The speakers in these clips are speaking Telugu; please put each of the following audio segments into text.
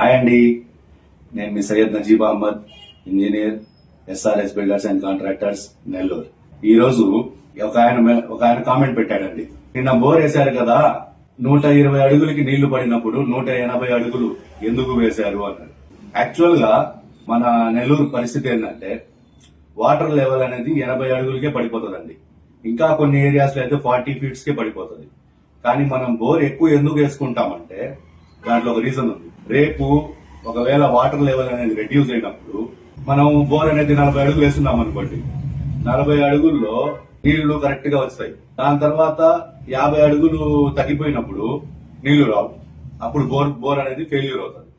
హాయ్ అండి, నేను మీ Syed Najeeb Ahmed, engineer, SRS builders and contractors, Nellore. ఈ రోజు ఒక ఆయన కామెంట్ పెట్టాడండి. నిన్న బోర్ వేశారు కదా, 120 అడుగులకి నీళ్లు పడినప్పుడు 180 అడుగులు ఎందుకు వేశారు అన్నాడు. యాక్చువల్ గా మన నెల్లూరు పరిస్థితి ఏంటంటే వాటర్ లెవెల్ అనేది 80 అడుగులకే పడిపోతుందండి. ఇంకా కొన్ని ఏరియాస్ లో అయితే 40 ఫీట్స్ కే పడిపోతుంది. కానీ మనం బోర్ ఎక్కువ ఎందుకు వేసుకుంటామంటే దాంట్లో ఒక రీజన్ ఉంది. రేపు ఒకవేళ వాటర్ లెవెల్ అనేది రెడ్యూస్ అయినప్పుడు మనం బోర్ అనేది 40 అడుగులు వేస్తున్నాం అనుకోండి, 40 అడుగుల్లో నీళ్లు కరెక్ట్ గా వస్తాయి. దాని తర్వాత 50 అడుగులు తగ్గిపోయినప్పుడు నీళ్లు రావు. అప్పుడు బోర్ అనేది ఫెయిల్యూర్ అవుతుంది.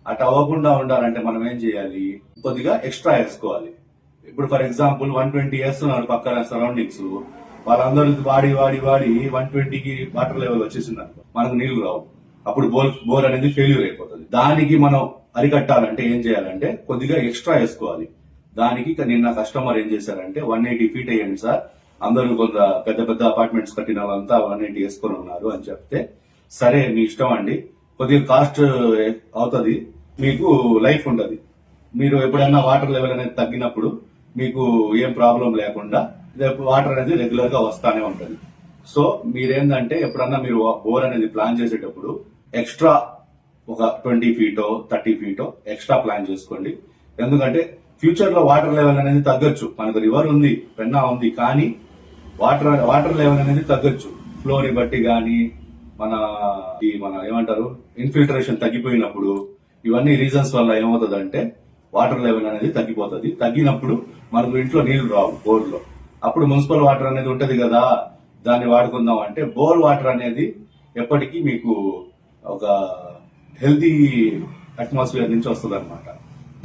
అటు అవ్వకుండా ఉండాలంటే మనం ఏం చేయాలి, కొద్దిగా ఎక్స్ట్రా వేసుకోవాలి. ఇప్పుడు ఫర్ ఎగ్జాంపుల్ 120 వేస్తున్నారు పక్కన సరౌండింగ్స్, వాళ్ళందరూ వాడి 120కి వాటర్ లెవెల్ వచ్చేసింది అనుకో, మనకు నీళ్లు రావు. అప్పుడు బోర్ అనేది ఫెయిల్యూర్ అయిపోతుంది. దానికి మనం అరికట్టాలంటే ఏం చేయాలంటే కొద్దిగా ఎక్స్ట్రా వేసుకోవాలి. దానికి నిన్న కస్టమర్ ఏం చేశారంటే 180 ఫీట్ వేయండి సార్, అందరూ కొంత పెద్ద పెద్ద అపార్ట్మెంట్స్ కట్టిన వాళ్ళంతా 180 వేసుకొని ఉన్నారు అని చెప్తే, సరే మీ ఇష్టం అండి, కొద్దిగా కాస్ట్ అవుతుంది, మీకు లైఫ్ ఉంటది. మీరు ఎప్పుడైనా వాటర్ లెవెల్ అనేది తగ్గినప్పుడు మీకు ఏం ప్రాబ్లం లేకుండా వాటర్ అనేది రెగ్యులర్ గా వస్తానే ఉంటది. సో మీరేందంటే ఎప్పుడన్నా మీరు బోర్ అనేది ప్లాన్ చేసేటప్పుడు ఎక్స్ట్రా ఒక 20 ఫీటో 30 ఫీటో ఎక్స్ట్రా ప్లాన్ చేసుకోండి. ఎందుకంటే ఫ్యూచర్ లో వాటర్ లెవెల్ అనేది తగ్గొచ్చు. మనకు రివర్ ఉంది, పెన్నా ఉంది, కానీ వాటర్ లెవెల్ అనేది తగ్గొచ్చు. ఫ్లో ని బట్టి గానీ మన ఏమంటారు ఇన్ఫిల్ట్రేషన్ తగ్గిపోయినప్పుడు, ఇవన్నీ రీజన్స్ వల్ల ఏమవుతుందంటే వాటర్ లెవెల్ అనేది తగ్గిపోతుంది. తగ్గినప్పుడు మనకు ఇంట్లో నీళ్లు రావు బోర్లో. అప్పుడు మున్సిపల్ వాటర్ అనేది ఉంటది కదా, దాన్ని వాడుకుందాం అంటే బోర్ వాటర్ అనేది ఎప్పటికీ మీకు ఒక హెల్తీ అట్మాస్ఫియర్ నుంచి వస్తుంది అనమాట.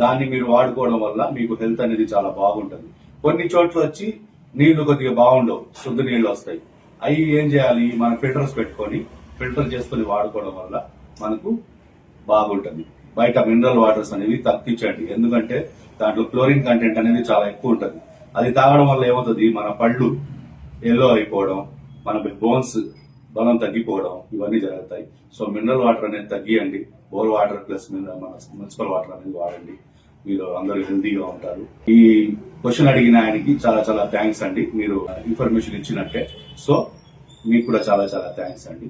దాన్ని మీరు వాడుకోవడం వల్ల మీకు హెల్త్ అనేది చాలా బాగుంటుంది. కొన్ని చోట్ల వచ్చి నీళ్లు కొద్దిగా బాగుండవు, శుద్ధ నీళ్లు వస్తాయి. అవి ఏం చేయాలి, మన ఫిల్టర్స్ పెట్టుకొని ఫిల్టర్ చేసుకుని వాడుకోవడం వల్ల మనకు బాగుంటుంది. బయట మినరల్ వాటర్స్ అనేవి తగ్గించండి, ఎందుకంటే దాంట్లో క్లోరిన్ కంటెంట్ అనేది చాలా ఎక్కువ ఉంటుంది. అది తాగడం వల్ల ఏమవుతుంది, మన పళ్ళు ఎల్లో అయిపోవడం, మన బోన్స్ బలం తగ్గిపోవడం, ఇవన్నీ జరుగుతాయి. సో మినరల్ వాటర్ అనేది తగ్గియండి, బోర్ వాటర్ ప్లస్ మన మున్సిపల్ వాటర్ అనేది వాడండి. మీరు అందరూ హెల్తీగా ఉంటారు. ఈ క్వశ్చన్ అడిగిన ఆయనకి చాలా చాలా థ్యాంక్స్ అండి, మీరు ఇన్ఫర్మేషన్ ఇచ్చినట్టే. సో మీకు కూడా చాలా చాలా థ్యాంక్స్ అండి.